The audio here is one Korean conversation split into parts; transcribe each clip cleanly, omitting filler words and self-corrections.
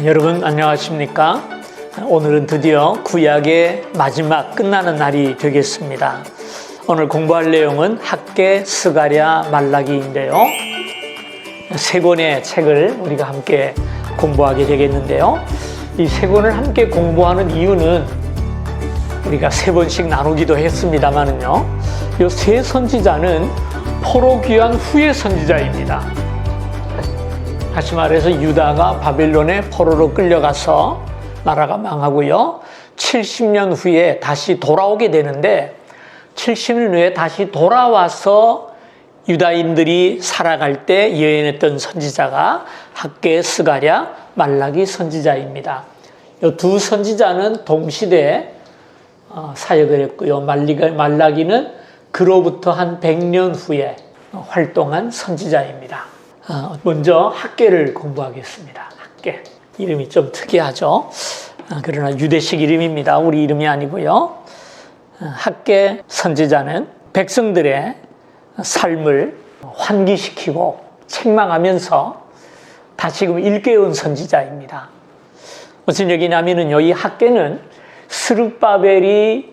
여러분 안녕하십니까? 오늘은 드디어 구약의 마지막 끝나는 날이 되겠습니다. 오늘 공부할 내용은 학개, 스가랴, 말라기인데요. 세 권의 책을 우리가 함께 공부하게 되겠는데요. 이 세 권을 함께 공부하는 이유는 우리가 세 번씩 나누기도 했습니다만은요. 이 세 선지자는 포로 귀환 후의 선지자입니다. 다시 말해서 유다가 바벨론의 포로로 끌려가서 나라가 망하고요. 70년 후에 다시 돌아오게 되는데 70년 후에 다시 돌아와서 유다인들이 살아갈 때 예언했던 선지자가 학개, 스가랴, 말라기 선지자입니다. 이 두 선지자는 동시대에 사역을 했고요. 말라기는 그로부터 한 100년 후에 활동한 선지자입니다. 먼저 학개를 공부하겠습니다. 학개. 이름이 좀 특이하죠. 그러나 유대식 이름입니다. 우리 이름이 아니고요. 학개 선지자는 백성들의 삶을 환기시키고 책망하면서 다시금 일깨운 선지자입니다. 무슨 얘기냐면요, 이 학개는 스룹바벨이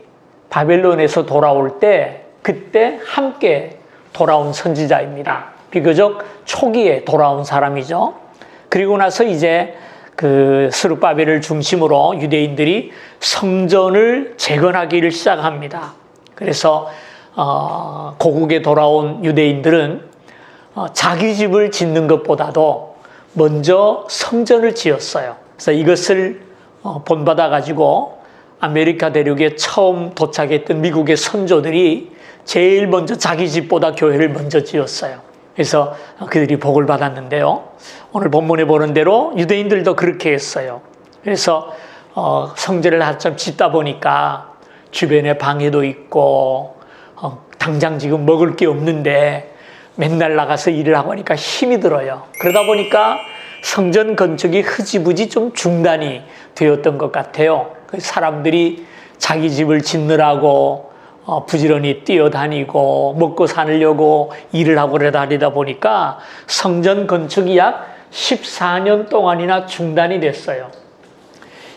바벨론에서 돌아올 때 그때 함께 돌아온 선지자입니다. 비교적 초기에 돌아온 사람이죠. 그리고 나서 이제 그 스룹바벨을 중심으로 유대인들이 성전을 재건하기를 시작합니다. 그래서 고국에 돌아온 유대인들은 자기 집을 짓는 것보다도 먼저 성전을 지었어요. 그래서 이것을 본받아 가지고 아메리카 대륙에 처음 도착했던 미국의 선조들이 제일 먼저 자기 집보다 교회를 먼저 지었어요. 그래서 그들이 복을 받았는데요. 오늘 본문에 보는 대로 유대인들도 그렇게 했어요. 그래서 성전을 한참 짓다 보니까 주변에 방해도 있고 당장 지금 먹을 게 없는데 맨날 나가서 일을 하고 하니까 힘이 들어요. 그러다 보니까 성전 건축이 흐지부지 좀 중단이 되었던 것 같아요. 사람들이 자기 집을 짓느라고 부지런히 뛰어다니고 먹고 사려고 일을 하고 다니다 보니까 성전 건축이 약 14년 동안이나 중단이 됐어요.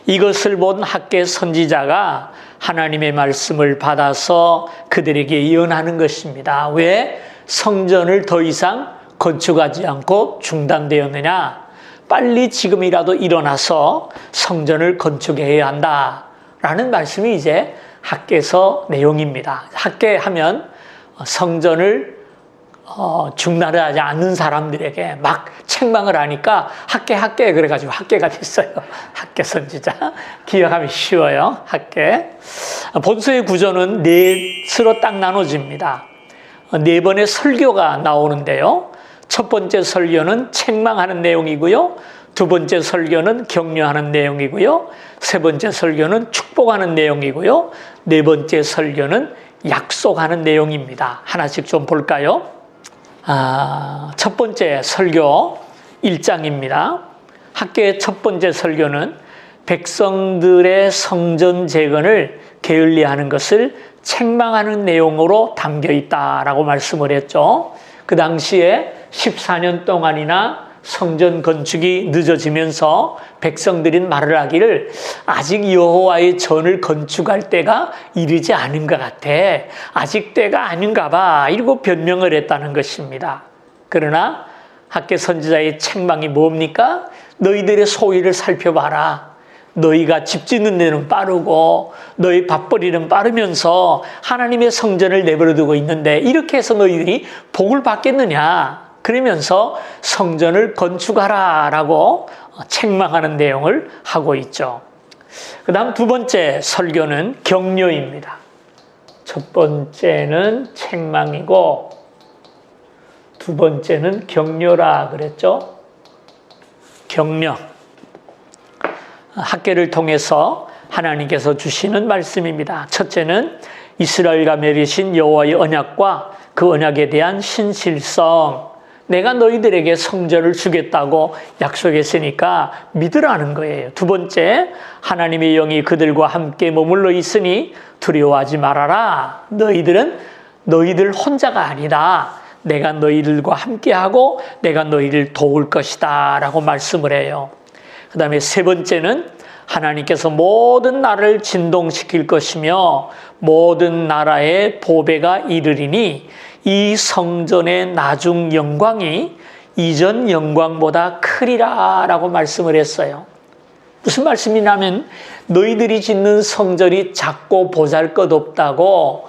이것을 본 학개 선지자가 하나님의 말씀을 받아서 그들에게 예언하는 것입니다. 왜 성전을 더 이상 건축하지 않고 중단되었느냐? 빨리 지금이라도 일어나서 성전을 건축해야 한다라는 말씀이 이제 학개서 내용입니다. 학개하면 성전을 중단을 하지 않는 사람들에게 막 책망을 하니까 학개 그래가지고 학개가 됐어요. 학개 선지자. 기억하기 쉬워요. 학개. 본서의 구조는 넷으로 딱 나눠집니다. 네 번의 설교가 나오는데요. 첫 번째 설교는 책망하는 내용이고요. 두 번째 설교는 격려하는 내용이고요. 세 번째 설교는 축복하는 내용이고요. 네 번째 설교는 약속하는 내용입니다. 하나씩 좀 볼까요? 첫 번째 설교 1장입니다. 학개의 첫 번째 설교는 백성들의 성전 재건을 게을리하는 것을 책망하는 내용으로 담겨 있다라고 말씀을 했죠. 그 당시에 14년 동안이나 성전 건축이 늦어지면서 백성들이 말을 하기를 아직 여호와의 전을 건축할 때가 이르지 않은 것 같아. 아직 때가 아닌가 봐. 이러고 변명을 했다는 것입니다. 그러나 학개 선지자의 책망이 뭡니까? 너희들의 소위를 살펴봐라. 너희가 집 짓는 데는 빠르고 너희 밥벌이는 빠르면서 하나님의 성전을 내버려 두고 있는데 이렇게 해서 너희들이 복을 받겠느냐? 그러면서 성전을 건축하라라고 책망하는 내용을 하고 있죠. 그 다음 두 번째 설교는 격려입니다. 첫 번째는 책망이고 두 번째는 격려라 그랬죠. 격려. 학개를 통해서 하나님께서 주시는 말씀입니다. 첫째는 이스라엘과 맺으신 여호와의 언약과 그 언약에 대한 신실성. 내가 너희들에게 성전을 주겠다고 약속했으니까 믿으라는 거예요. 두 번째, 하나님의 영이 그들과 함께 머물러 있으니 두려워하지 말아라. 너희들은 너희들 혼자가 아니다. 내가 너희들과 함께하고 내가 너희를 도울 것이다 라고 말씀을 해요. 그 다음에 세 번째는 하나님께서 모든 나라를 진동시킬 것이며 모든 나라의 보배가 이르리니 이 성전의 나중 영광이 이전 영광보다 크리라 라고 말씀을 했어요. 무슨 말씀이냐면 너희들이 짓는 성전이 작고 보잘것없다고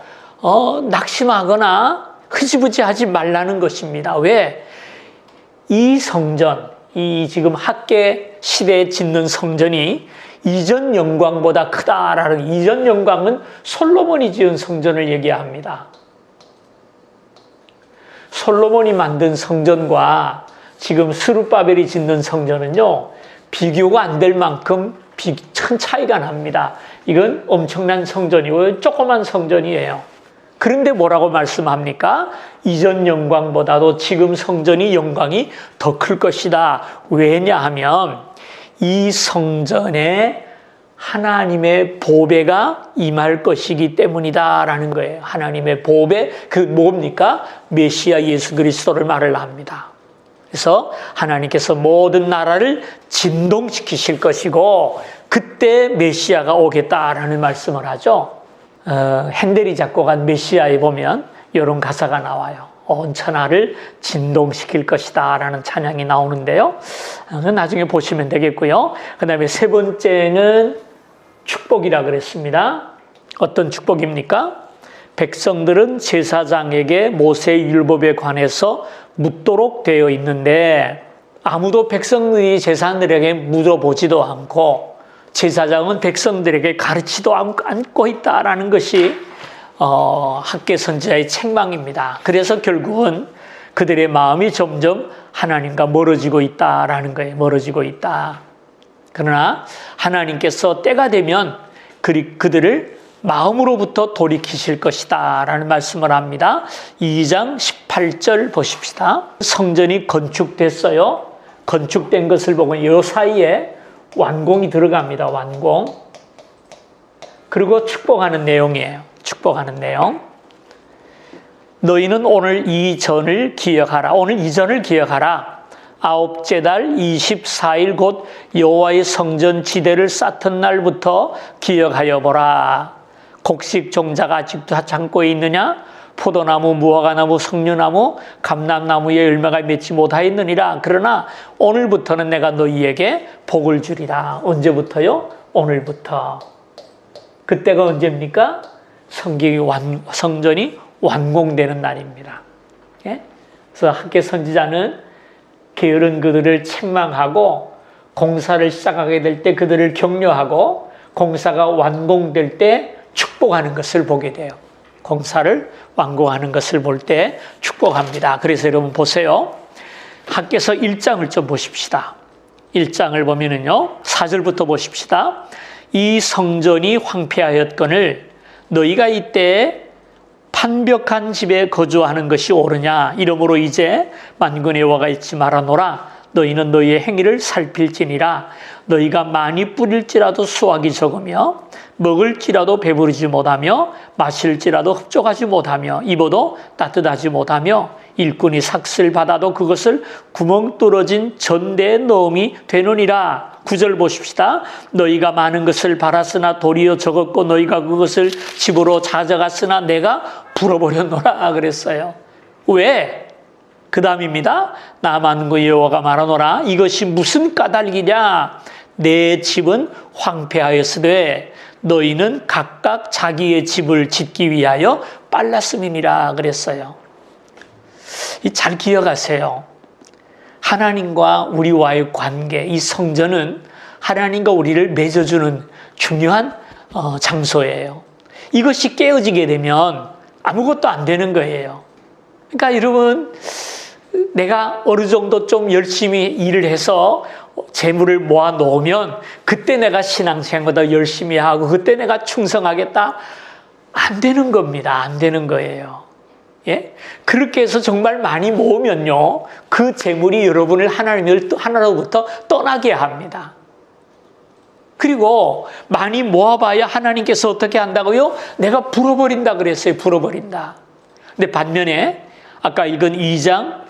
낙심하거나 흐지부지하지 말라는 것입니다. 왜? 이 성전, 이 지금 학계 시대에 짓는 성전이 이전 영광보다 크다라는, 이전 영광은 솔로몬이 지은 성전을 얘기합니다. 솔로몬이 만든 성전과 지금 스룹바벨이 짓는 성전은요, 비교가 안 될 만큼 큰 차이가 납니다. 이건 엄청난 성전이고 조그만 성전이에요. 그런데 뭐라고 말씀합니까? 이전 영광보다도 지금 성전이 영광이 더 클 것이다. 왜냐하면 이 성전에 하나님의 보배가 임할 것이기 때문이다라는 거예요. 하나님의 보배, 그 뭡니까? 메시아 예수 그리스도를 말을 합니다. 그래서 하나님께서 모든 나라를 진동시키실 것이고 그때 메시아가 오겠다라는 말씀을 하죠. 핸델이 작곡한 메시아에 보면 이런 가사가 나와요. 온 천하를 진동시킬 것이다 라는 찬양이 나오는데요. 나중에 보시면 되겠고요. 그 다음에 세 번째는 축복이라 그랬습니다. 어떤 축복입니까? 백성들은 제사장에게 모세의 율법에 관해서 묻도록 되어 있는데 아무도 백성들이 제사장들에게 물어보지도 않고 제사장은 백성들에게 가르치도 않고 있다라는 것이 학계 선지자의 책망입니다. 그래서 결국은 그들의 마음이 점점 하나님과 멀어지고 있다라는 거예요. 멀어지고 있다. 그러나 하나님께서 때가 되면 그들을 마음으로부터 돌이키실 것이다 라는 말씀을 합니다. 2장 18절 보십시다. 성전이 건축됐어요. 건축된 것을 보고 이 사이에 완공이 들어갑니다. 완공. 그리고 축복하는 내용이에요. 축복하는 내용. 너희는 오늘 이 전을 기억하라. 오늘 이 전을 기억하라. 아홉째 달 24일 곧 여호와의 성전 지대를 쌓던 날부터 기억하여 보라. 곡식 종자가 아직도 창고에 있느냐? 포도나무, 무화과나무, 석류나무, 감람나무의 열매가 맺지 못하였느니라. 그러나 오늘부터는 내가 너희에게 복을 주리라. 언제부터요? 오늘부터. 그때가 언제입니까? 성전이 완공되는 날입니다. 예? 그래서 학계 선지자는 게으른 그들을 책망하고 공사를 시작하게 될 때 그들을 격려하고 공사가 완공될 때 축복하는 것을 보게 돼요. 공사를 완공하는 것을 볼 때 축복합니다. 그래서 여러분 보세요. 학계서 1장을 좀 보십시다. 1장을 보면은요, 4절부터 보십시다. 이 성전이 황폐하였거늘 너희가 이때 판벽한 집에 거주하는 것이 옳으냐. 이러므로 이제 만군의 여호와가 있지 말아노라. 너희는 너희의 행위를 살필지니라. 너희가 많이 뿌릴지라도 수확이 적으며 먹을지라도 배부르지 못하며 마실지라도 흡족하지 못하며 입어도 따뜻하지 못하며 일꾼이 삭슬 받아도 그것을 구멍 뚫어진 전대에 넣음이 되느니라. 9절 보십시다. 너희가 많은 것을 바랐으나 도리어 적었고 너희가 그것을 집으로 가져갔으나 내가 불어버렸노라 그랬어요. 왜? 그 다음입니다. 나 만군의 여호와가 말하노라. 이것이 무슨 까닭이냐. 내 집은 황폐하였으되 너희는 각각 자기의 집을 짓기 위하여 빨랐음이니라 그랬어요. 잘 기억하세요. 하나님과 우리와의 관계, 이 성전은 하나님과 우리를 맺어주는 중요한 장소예요. 이것이 깨어지게 되면 아무것도 안 되는 거예요. 그러니까 여러분, 내가 어느 정도 좀 열심히 일을 해서 재물을 모아 놓으면 그때 내가 신앙생활보다 열심히 하고 그때 내가 충성하겠다. 안 되는 겁니다. 안 되는 거예요. 예? 그렇게 해서 정말 많이 모으면요, 그 재물이 여러분을 하나로부터 떠나게 합니다. 그리고 많이 모아봐야 하나님께서 어떻게 한다고요? 내가 불어버린다 그랬어요. 불어버린다. 근데 반면에 아까 읽은 2장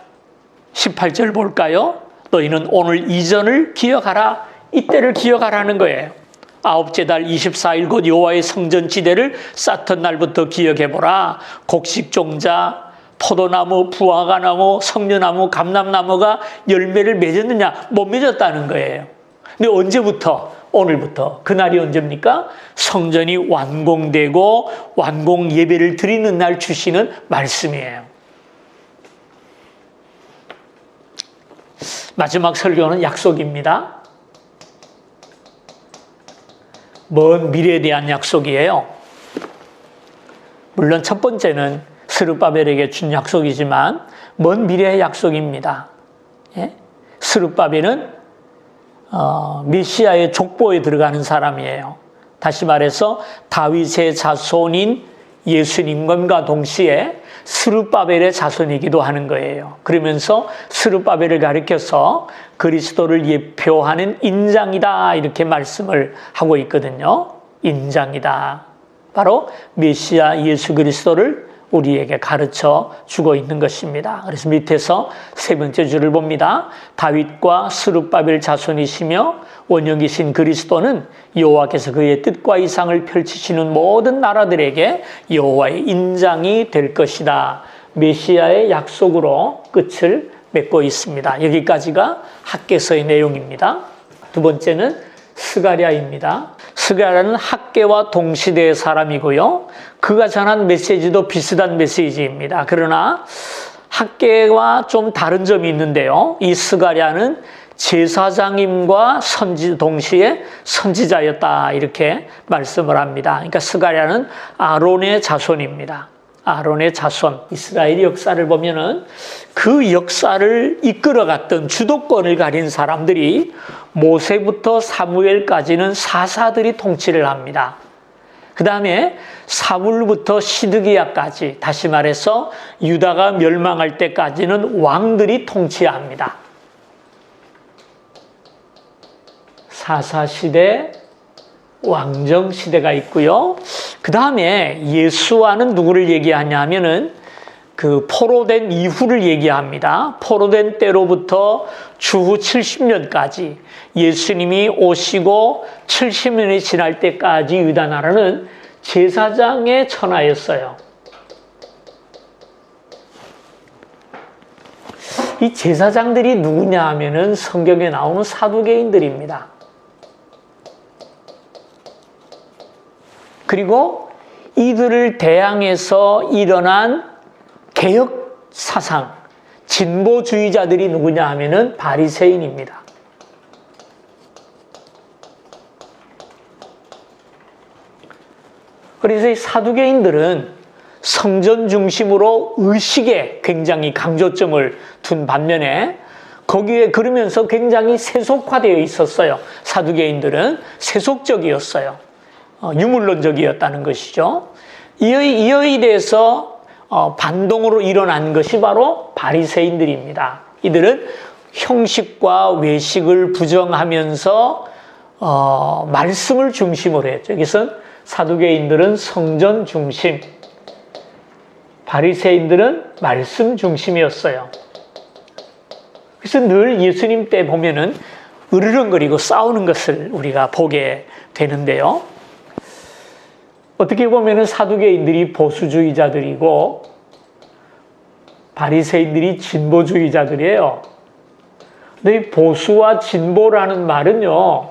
18절 볼까요? 너희는 오늘 이전을 기억하라. 이때를 기억하라는 거예요. 아홉째 달 24일 곧 여호와의 성전 지대를 쌓던 날부터 기억해보라. 곡식종자, 포도나무, 부화과나무, 석류나무, 감람나무가 열매를 맺었느냐? 못 맺었다는 거예요. 근데 언제부터? 오늘부터. 그날이 언제입니까? 성전이 완공되고 완공 예배를 드리는 날 주시는 말씀이에요. 마지막 설교는 약속입니다. 먼 미래에 대한 약속이에요. 물론 첫 번째는 스룹바벨에게 준 약속이지만 먼 미래의 약속입니다. 예? 스룹바벨은 메시아의 족보에 들어가는 사람이에요. 다시 말해서 다윗의 자손인 예수님과 동시에 스룹바벨의 자손이기도 하는 거예요. 그러면서 스룹바벨을 가리켜서 그리스도를 예표하는 인장이다 이렇게 말씀을 하고 있거든요. 인장이다. 바로 메시아 예수 그리스도를 우리에게 가르쳐 주고 있는 것입니다. 그래서 밑에서 세 번째 줄을 봅니다. 다윗과 스룹바벨 자손이시며 원형이신 그리스도는 여호와께서 그의 뜻과 이상을 펼치시는 모든 나라들에게 여호와의 인장이 될 것이다. 메시아의 약속으로 끝을 맺고 있습니다. 여기까지가 학개서의 내용입니다. 두 번째는 스가랴입니다. 스가랴는 학개와 동시대의 사람이고요. 그가 전한 메시지도 비슷한 메시지입니다. 그러나 학개와 좀 다른 점이 있는데요. 이 스가랴는 제사장임과 동시에 선지자였다 이렇게 말씀을 합니다. 그러니까 스가랴는 아론의 자손입니다. 아론의 자손. 이스라엘 역사를 보면은 그 역사를 이끌어갔던 주도권을 가진 사람들이 모세부터 사무엘까지는 사사들이 통치를 합니다. 그 다음에 사울부터 시드기야까지, 다시 말해서 유다가 멸망할 때까지는 왕들이 통치합니다. 사사시대, 왕정시대가 있고요. 그 다음에 예수와는 누구를 얘기하냐 하면은 그 포로된 이후를 얘기합니다. 포로된 때로부터 주후 70년까지 예수님이 오시고 70년이 지날 때까지 유다 나라는 제사장의 천하였어요. 이 제사장들이 누구냐 하면은 성경에 나오는 사두개인들입니다. 그리고 이들을 대항해서 일어난 개혁 사상, 진보주의자들이 누구냐 하면은 바리새인입니다. 그래서 이 사두개인들은 성전 중심으로 의식에 굉장히 강조점을 둔 반면에 거기에 그러면서 굉장히 세속화되어 있었어요. 사두개인들은 세속적이었어요. 유물론적이었다는 것이죠. 이에 대해서 반동으로 일어난 것이 바로 바리새인들입니다. 이들은 형식과 외식을 부정하면서 말씀을 중심으로 했죠. 여기서 사두개인들은 성전 중심, 바리새인들은 말씀 중심이었어요. 그래서 늘 예수님 때 보면은 으르렁거리고 싸우는 것을 우리가 보게 되는데요. 어떻게 보면은 사두개인들이 보수주의자들이고 바리새인들이 진보주의자들이에요. 근데 이 보수와 진보라는 말은요,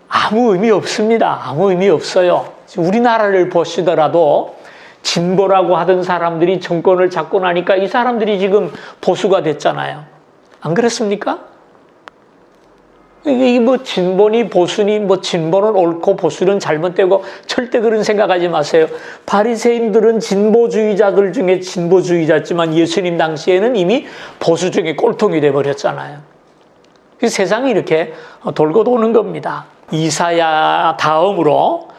아무 의미 없습니다. 아무 의미 없어요. 우리나라를 보시더라도 진보라고 하던 사람들이 정권을 잡고 나니까 이 사람들이 지금 보수가 됐잖아요. 안 그렇습니까? 이게 뭐 진보니 보수니 뭐 진보는 옳고 보수는 잘못되고 절대 그런 생각하지 마세요. 바리새인들은 진보주의자들 중에 진보주의자지만 예수님 당시에는 이미 보수 중에 꼴통이 돼버렸잖아요. 세상이 이렇게 돌고 도는 겁니다. 이사야 다음으로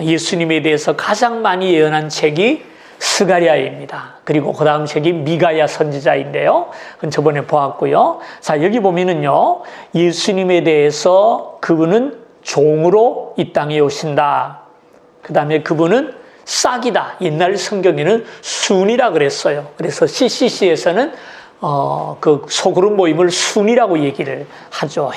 예수님에 대해서 가장 많이 예언한 책이 스가랴입니다. 그리고 그 다음 책이 미가야 선지자인데요. 그건 저번에 보았고요. 자, 여기 보면은요, 예수님에 대해서 그분은 종으로 이 땅에 오신다. 그 다음에 그분은 싹이다. 옛날 성경에는 순이라 그랬어요. 그래서 CCC에서는 그 소그룹 모임을 순이라고 얘기를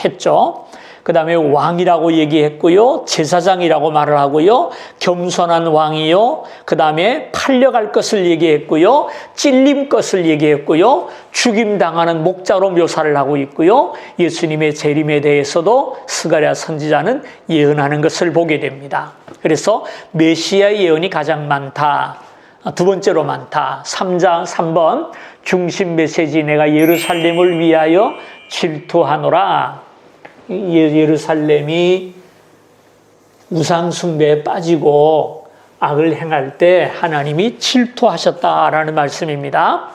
했죠. 그 다음에 왕이라고 얘기했고요. 제사장이라고 말을 하고요. 겸손한 왕이요. 그 다음에 팔려갈 것을 얘기했고요. 찔림 것을 얘기했고요. 죽임당하는 목자로 묘사를 하고 있고요. 예수님의 재림에 대해서도 스가랴 선지자는 예언하는 것을 보게 됩니다. 그래서 메시아 예언이 가장 많다. 두 번째로 많다. 3번 중심 메시지 내가 예루살렘을 위하여 질투하노라. 예루살렘이 우상 숭배에 빠지고 악을 행할 때 하나님이 질투하셨다라는 말씀입니다.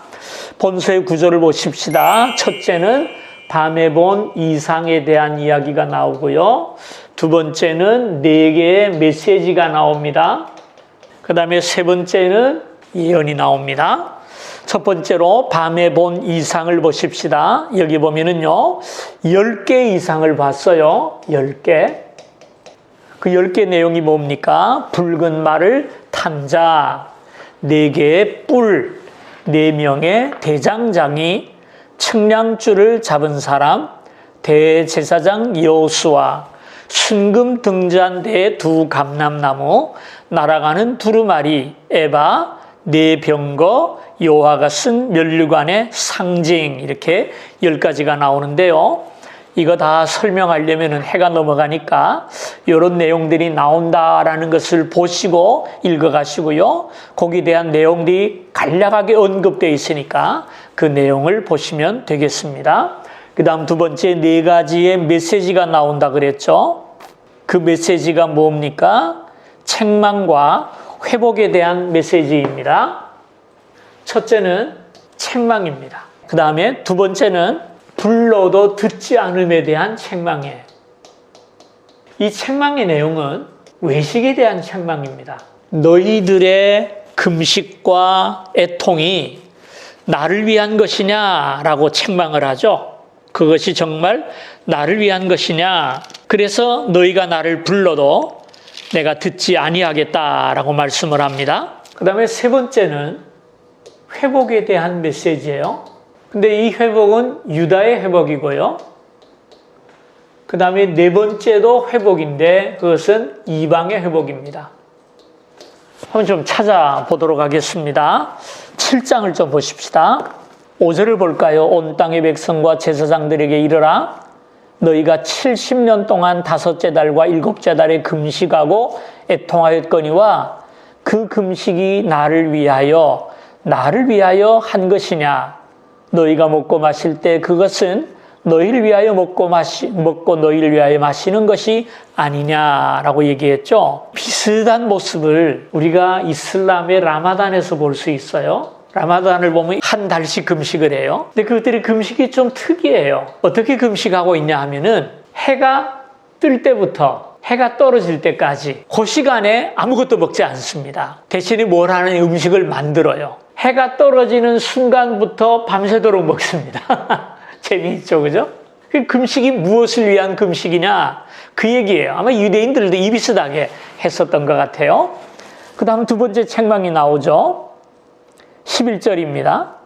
본서의 구절을 보십시다. 첫째는 밤에 본 이상에 대한 이야기가 나오고요. 두 번째는 4개의 메시지가 나옵니다. 그 다음에 세 번째는 예언이 나옵니다. 첫 번째로 밤에 본 이상을 보십시다. 여기 보면은요, 10개 이상을 봤어요. 10개. 그 10개 내용이 뭡니까? 붉은 말을 탄 자, 4개의 뿔, 4명의 대장장이, 측량줄을 잡은 사람, 대제사장 여호수아, 순금 등잔대의 2 감람나무, 날아가는 두루마리, 에바, 4병거, 여호와가 쓴 면류관의 상징, 이렇게 10가지가 나오는데요. 이거 다 설명하려면 해가 넘어가니까 이런 내용들이 나온다라는 것을 보시고 읽어가시고요. 거기에 대한 내용들이 간략하게 언급되어 있으니까 그 내용을 보시면 되겠습니다. 그 다음 두 번째 4가지의 메시지가 나온다 그랬죠. 그 메시지가 뭡니까? 책망과 회복에 대한 메시지입니다. 첫째는 책망입니다. 그 다음에 두 번째는 불러도 듣지 않음에 대한 책망이에요. 이 책망의 내용은 외식에 대한 책망입니다. 너희들의 금식과 애통이 나를 위한 것이냐라고 책망을 하죠. 그것이 정말 나를 위한 것이냐. 그래서 너희가 나를 불러도 내가 듣지 아니하겠다라고 말씀을 합니다. 그 다음에 세 번째는 회복에 대한 메시지예요. 근데 이 회복은 유다의 회복이고요. 그 다음에 네 번째도 회복인데 그것은 이방의 회복입니다. 한번 좀 찾아보도록 하겠습니다. 7장을 좀 보십시다. 5절을 볼까요? 온 땅의 백성과 제사장들에게 이르라. 너희가 70년 동안 5째 달과 7째 달에 금식하고 애통하였거니와 그 금식이 나를 위하여 한 것이냐. 너희가 먹고 마실 때 그것은 너희를 위하여 먹고 너희를 위하여 마시는 것이 아니냐라고 얘기했죠. 비슷한 모습을 우리가 이슬람의 라마단에서 볼 수 있어요. 라마단을 보면 한 달씩 금식을 해요. 근데 그들의 금식이 좀 특이해요. 어떻게 금식하고 있냐 하면은 해가 뜰 때부터 해가 떨어질 때까지 그 시간에 아무것도 먹지 않습니다. 대신에 뭘 하는 음식을 만들어요. 해가 떨어지는 순간부터 밤새도록 먹습니다. 재미있죠, 그죠? 그 금식이 무엇을 위한 금식이냐? 그 얘기예요. 아마 유대인들도 이 비슷하게 했었던 것 같아요. 그 다음 두 번째 책망이 나오죠. 11절입니다.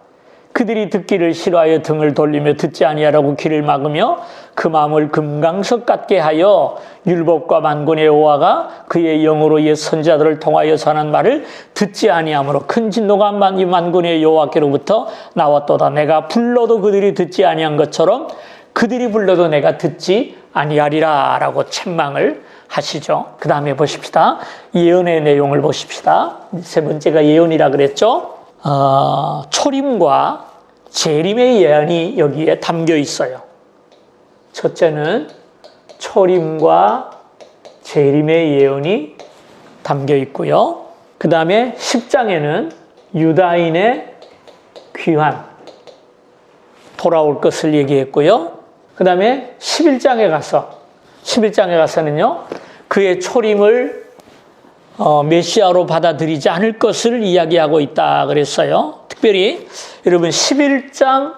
그들이 듣기를 싫어하여 등을 돌리며 듣지 아니하라고 귀를 막으며 그 마음을 금강석 같게 하여 율법과 만군의 여호와가 그의 영으로 옛 선지자들을 통하여 전한 말을 듣지 아니하므로 큰 진노가 만군의 여호와께로부터 나왔도다. 내가 불러도 그들이 듣지 아니한 것처럼 그들이 불러도 내가 듣지 아니하리라 라고 책망을 하시죠. 그 다음에 보십시다. 예언의 내용을 보십시다. 세 번째가 예언이라 그랬죠. 초림과 재림의 예언이 여기에 담겨 있어요. 첫째는 초림과 재림의 예언이 담겨 있고요. 그 다음에 10장에는 유다인의 귀환, 돌아올 것을 얘기했고요. 그 다음에 11장에 가서는요, 그의 초림을 메시아로 받아들이지 않을 것을 이야기하고 있다 그랬어요. 특별히 여러분 11장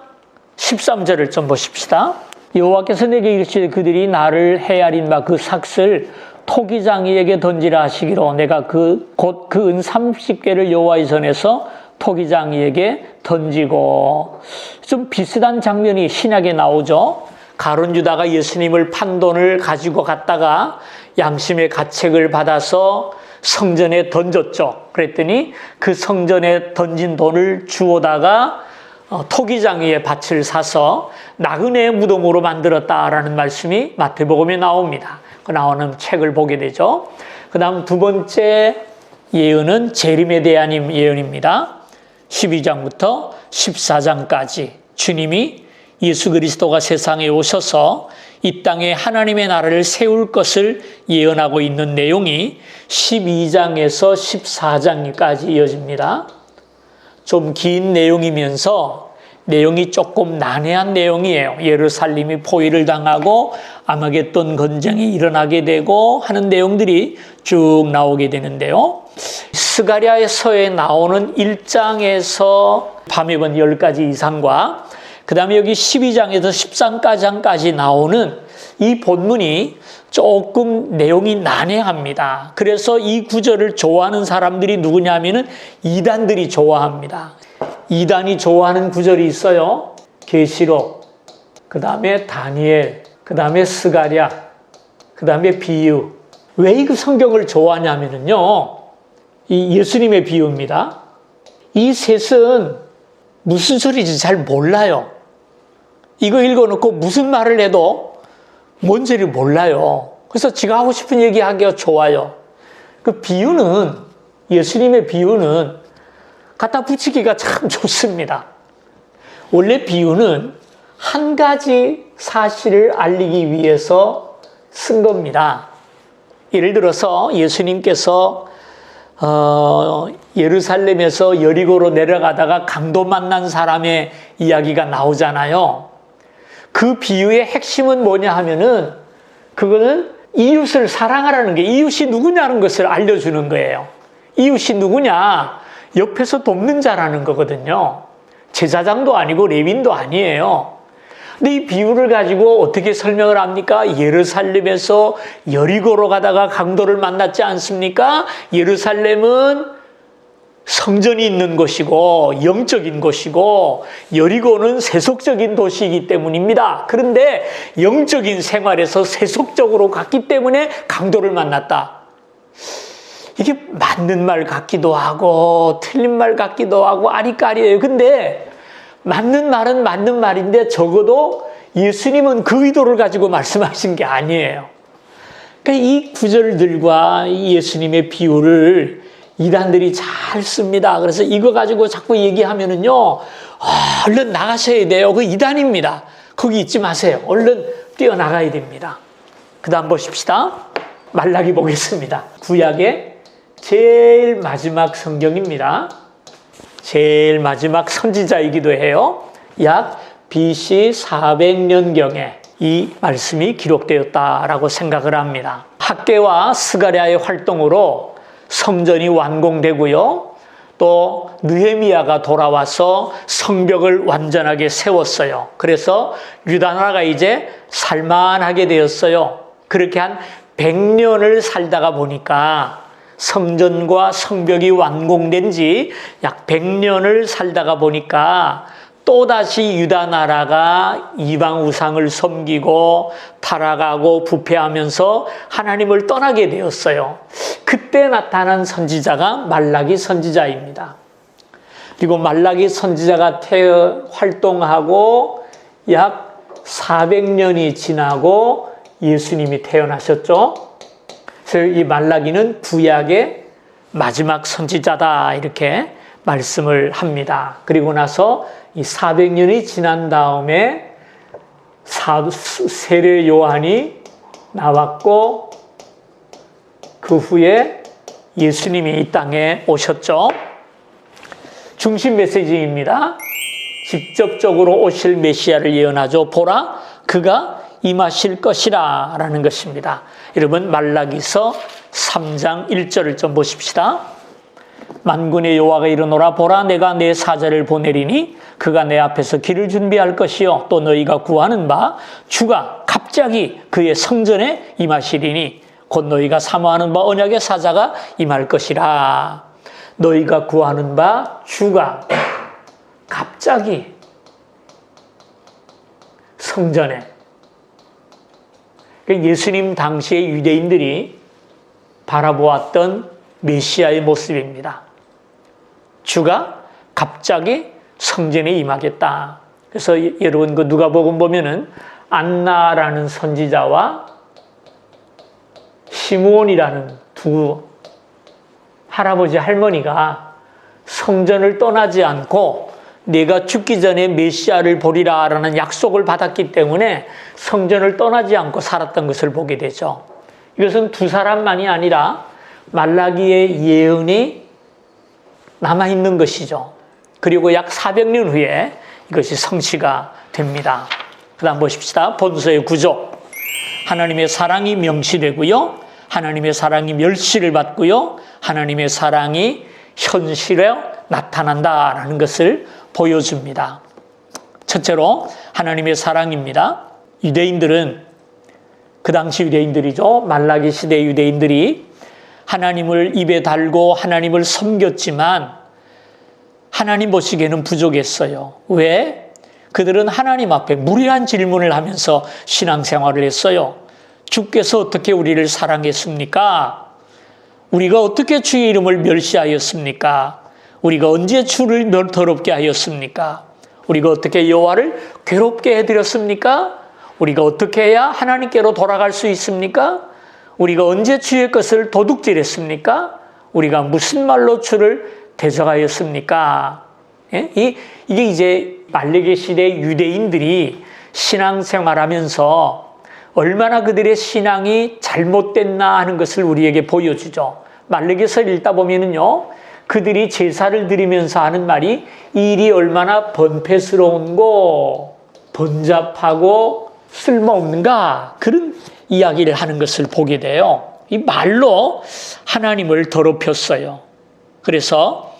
13절을 좀 보십시다. 여호와께서 내게 이르시되 그들이 나를 헤아린 바 그 삭슬 토기장이에게 던지라 하시기로 내가 곧 그 은 30개를 여호와의 전에서 토기장이에게 던지고. 좀 비슷한 장면이 신약에 나오죠. 가룟 유다가 예수님을 판 돈을 가지고 갔다가 양심의 가책을 받아서 성전에 던졌죠. 그랬더니 그 성전에 던진 돈을 주워다가 토기장이의 밭을 사서 나그네의 무덤으로 만들었다라는 말씀이 마태복음에 나옵니다. 그 나오는 책을 보게 되죠. 그 다음 두 번째 예언은 재림에 대한 예언입니다. 12장부터 14장까지 주님이 예수 그리스도가 세상에 오셔서 이 땅에 하나님의 나라를 세울 것을 예언하고 있는 내용이 12장에서 14장까지 이어집니다. 좀 긴 내용이면서 내용이 조금 난해한 내용이에요. 예루살렘이 포위를 당하고 아마겟돈 전쟁이 일어나게 되고 하는 내용들이 쭉 나오게 되는데요. 스가랴서에 나오는 1장에서 밤에 본 10가지 이상과 그 다음에 여기 12장에서 13장까지 나오는 이 본문이 조금 내용이 난해합니다. 그래서 이 구절을 좋아하는 사람들이 누구냐면은 이단들이 좋아합니다. 이단이 좋아하는 구절이 있어요. 계시록, 그 다음에 다니엘, 그 다음에 스가랴, 그 다음에 비유. 왜 이 성경을 좋아하냐면요, 이 예수님의 비유입니다. 이 셋은 무슨 소리인지 잘 몰라요. 이거 읽어놓고 무슨 말을 해도 뭔지를 몰라요. 그래서 지가 하고 싶은 얘기 하기가 좋아요. 그 비유는, 예수님의 비유는 갖다 붙이기가 참 좋습니다. 원래 비유는 한 가지 사실을 알리기 위해서 쓴 겁니다. 예를 들어서 예수님께서 예루살렘에서 여리고로 내려가다가 강도 만난 사람의 이야기가 나오잖아요. 그 비유의 핵심은 뭐냐 하면은 그거는 이웃을 사랑하라는 게, 이웃이 누구냐는 것을 알려주는 거예요. 이웃이 누구냐? 옆에서 돕는 자라는 거거든요. 제사장도 아니고 레위인도 아니에요. 근데 이 비유를 가지고 어떻게 설명을 합니까? 예루살렘에서 여리고로 가다가 강도를 만났지 않습니까? 예루살렘은 성전이 있는 곳이고 영적인 곳이고 여리고는 세속적인 도시이기 때문입니다. 그런데 영적인 생활에서 세속적으로 갔기 때문에 강도를 만났다. 이게 맞는 말 같기도 하고 틀린 말 같기도 하고 아리까리예요. 근데 맞는 말은 맞는 말인데 적어도 예수님은 그 의도를 가지고 말씀하신 게 아니에요. 그러니까 이 구절들과 이 예수님의 비유를 이단들이 잘 씁니다. 그래서 이거 가지고 자꾸 얘기하면은요, 얼른 나가셔야 돼요. 그 이단입니다. 거기 있지 마세요. 얼른 뛰어나가야 됩니다. 그 다음 보십시다. 말라기 보겠습니다. 구약의 제일 마지막 성경입니다. 제일 마지막 선지자이기도 해요. 약 BC 400년경에 이 말씀이 기록되었다라고 생각을 합니다. 학개와 스가랴의 활동으로 성전이 완공되고요. 또 느헤미야가 돌아와서 성벽을 완전하게 세웠어요. 그래서 유다 나라가 이제 살만하게 되었어요. 그렇게 한 100년을 살다가 보니까 성전과 성벽이 완공된 지 약 100년을 살다가 보니까 또다시 유다 나라가 이방 우상을 섬기고 타락하고 부패하면서 하나님을 떠나게 되었어요. 그때 나타난 선지자가 말라기 선지자입니다. 그리고 말라기 선지자가 활동하고 약 400년이 지나고 예수님이 태어나셨죠. 그래서 이 말라기는 구약의 마지막 선지자다 이렇게 말씀을 합니다. 그리고 나서 이 400년이 지난 다음에 세례 요한이 나왔고 그 후에 예수님이 이 땅에 오셨죠. 중심 메시지입니다. 직접적으로 오실 메시아를 예언하죠. 보라, 그가 임하실 것이라 라는 것입니다. 여러분 말라기서 3장 1절을 좀 보십시다. 만군의 여호와가 이르노라, 보라, 내가 내 사자를 보내리니 그가 내 앞에서 길을 준비할 것이요 또 너희가 구하는 바 주가 갑자기 그의 성전에 임하시리니 곧 너희가 사모하는 바 언약의 사자가 임할 것이라. 너희가 구하는 바 주가 갑자기 성전에 예수님 당시의 유대인들이 바라보았던 메시아의 모습입니다. 주가 갑자기 성전에 임하겠다. 그래서 여러분 그 누가복음 보면은 안나라는 선지자와 시므온이라는 두 할아버지 할머니가 성전을 떠나지 않고 내가 죽기 전에 메시아를 보리라 라는 약속을 받았기 때문에 성전을 떠나지 않고 살았던 것을 보게 되죠. 이것은 두 사람만이 아니라 말라기의 예언이 남아있는 것이죠. 그리고 약 400년 후에 이것이 성취가 됩니다. 그 다음 보십시다. 본서의 구조. 하나님의 사랑이 명시되고요. 하나님의 사랑이 멸시를 받고요. 하나님의 사랑이 현실에 나타난다라는 것을 보여줍니다. 첫째로 하나님의 사랑입니다. 유대인들은 그 당시 유대인들이죠. 말라기 시대 유대인들이 하나님을 입에 달고 하나님을 섬겼지만 하나님 보시기에는 부족했어요. 왜? 그들은 하나님 앞에 무리한 질문을 하면서 신앙생활을 했어요. 주께서 어떻게 우리를 사랑했습니까? 우리가 어떻게 주의 이름을 멸시하였습니까? 우리가 언제 주를 더럽게 하였습니까? 우리가 어떻게 여호와를 괴롭게 해드렸습니까? 우리가 어떻게 해야 하나님께로 돌아갈 수 있습니까? 우리가 언제 주의 것을 도둑질했습니까? 우리가 무슨 말로 주를 대적하였습니까? 예? 이게 이제 말라기 시대 유대인들이 신앙생활하면서 얼마나 그들의 신앙이 잘못됐나 하는 것을 우리에게 보여주죠. 말라기서를 읽다 보면은요, 그들이 제사를 드리면서 하는 말이 이 일이 얼마나 번패스러운고 번잡하고 쓸모없는가 그런 이야기를 하는 것을 보게 돼요. 이 말로 하나님을 더럽혔어요. 그래서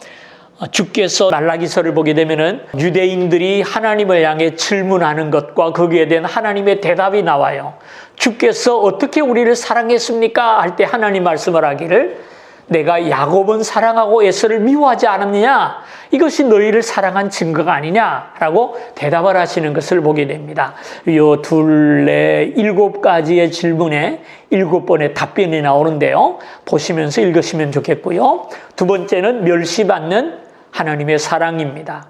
주께서 말라기서를 보게 되면은 유대인들이 하나님을 향해 질문하는 것과 거기에 대한 하나님의 대답이 나와요. 주께서 어떻게 우리를 사랑했습니까? 할 때 하나님 말씀을 하기를 내가 야곱은 사랑하고 에서를 미워하지 않았느냐? 이것이 너희를 사랑한 증거가 아니냐라고 대답을 하시는 것을 보게 됩니다. 요 둘레 7가지의 질문에 7번의 답변이 나오는데요. 보시면서 읽으시면 좋겠고요. 두 번째는 멸시받는 하나님의 사랑입니다.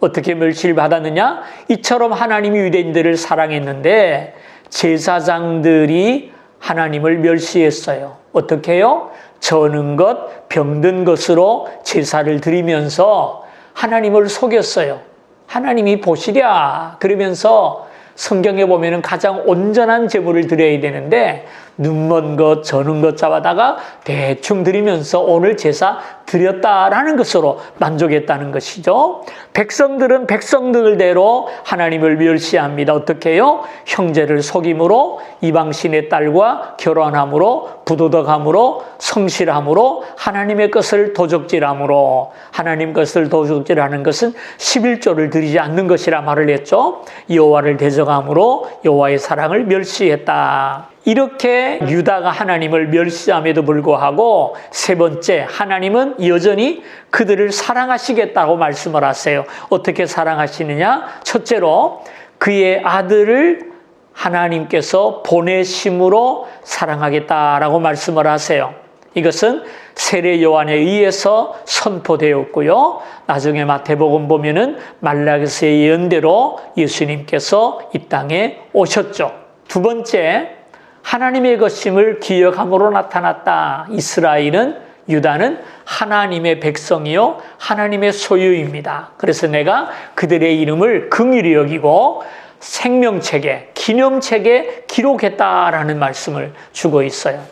어떻게 멸시를 받았느냐? 이처럼 하나님이 유대인들을 사랑했는데 제사장들이 하나님을 멸시했어요. 어떻게 해요? 저는 것, 병든 것으로 제사를 드리면서 하나님을 속였어요. 하나님이 보시랴 그러면서 성경에 보면은 가장 온전한 제물을 드려야 되는데 눈먼 것, 저는 것 잡아다가 대충 드리면서 오늘 제사 드렸다라는 것으로 만족했다는 것이죠. 백성들은 백성들대로 하나님을 멸시합니다. 어떻게 해요? 형제를 속임으로 이방신의 딸과 결혼함으로 부도덕함으로 성실함으로 하나님의 것을 도적질함으로 하나님 것을 도적질하는 것은 11조를 드리지 않는 것이라 말을 했죠. 여호와를 대적함으로 여호와의 사랑을 멸시했다. 이렇게 유다가 하나님을 멸시함에도 불구하고 세 번째, 하나님은 여전히 그들을 사랑하시겠다고 말씀을 하세요. 어떻게 사랑하시느냐? 첫째로 그의 아들을 하나님께서 보내심으로 사랑하겠다라고 말씀을 하세요. 이것은 세례 요한에 의해서 선포되었고요. 나중에 마태복음 보면은 말라기서의 예언대로 예수님께서 이 땅에 오셨죠. 두 번째, 하나님의 것임을 기억함으로 나타났다. 이스라엘은, 유다는 하나님의 백성이요 하나님의 소유입니다. 그래서 내가 그들의 이름을 긍휼히 여기고 생명책에, 기념책에 기록했다라는 말씀을 주고 있어요.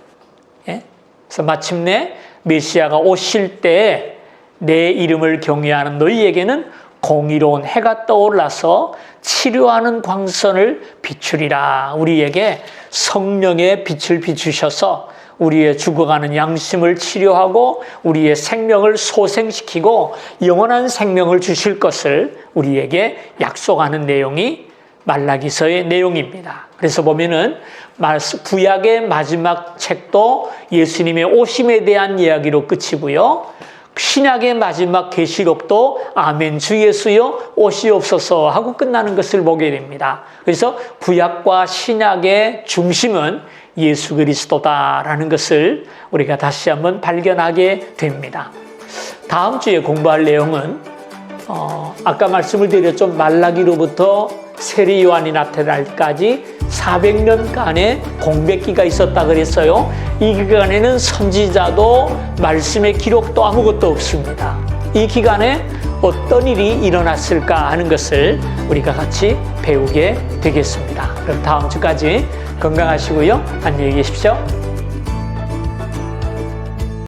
예? 그래서 마침내 메시아가 오실 때 내 이름을 경외하는 너희에게는 공의로운 해가 떠올라서 치료하는 광선을 비추리라. 우리에게 성령의 빛을 비추셔서 우리의 죽어가는 양심을 치료하고 우리의 생명을 소생시키고 영원한 생명을 주실 것을 우리에게 약속하는 내용이 말라기서의 내용입니다. 그래서 보면은 구약의 마지막 책도 예수님의 오심에 대한 이야기로 끝이고요. 신약의 마지막 계시록도 아멘 주 예수여 오시옵소서 하고 끝나는 것을 보게 됩니다. 그래서 구약과 신약의 중심은 예수 그리스도다라는 것을 우리가 다시 한번 발견하게 됩니다. 다음 주에 공부할 내용은 아까 말씀을 드렸죠. 말라기로부터 세례 요한이 나타날까지 400년간의 공백기가 있었다 그랬어요. 이 기간에는 선지자도 말씀의 기록도 아무것도 없습니다. 이 기간에 어떤 일이 일어났을까 하는 것을 우리가 같이 배우게 되겠습니다. 그럼 다음 주까지 건강하시고요. 안녕히 계십시오.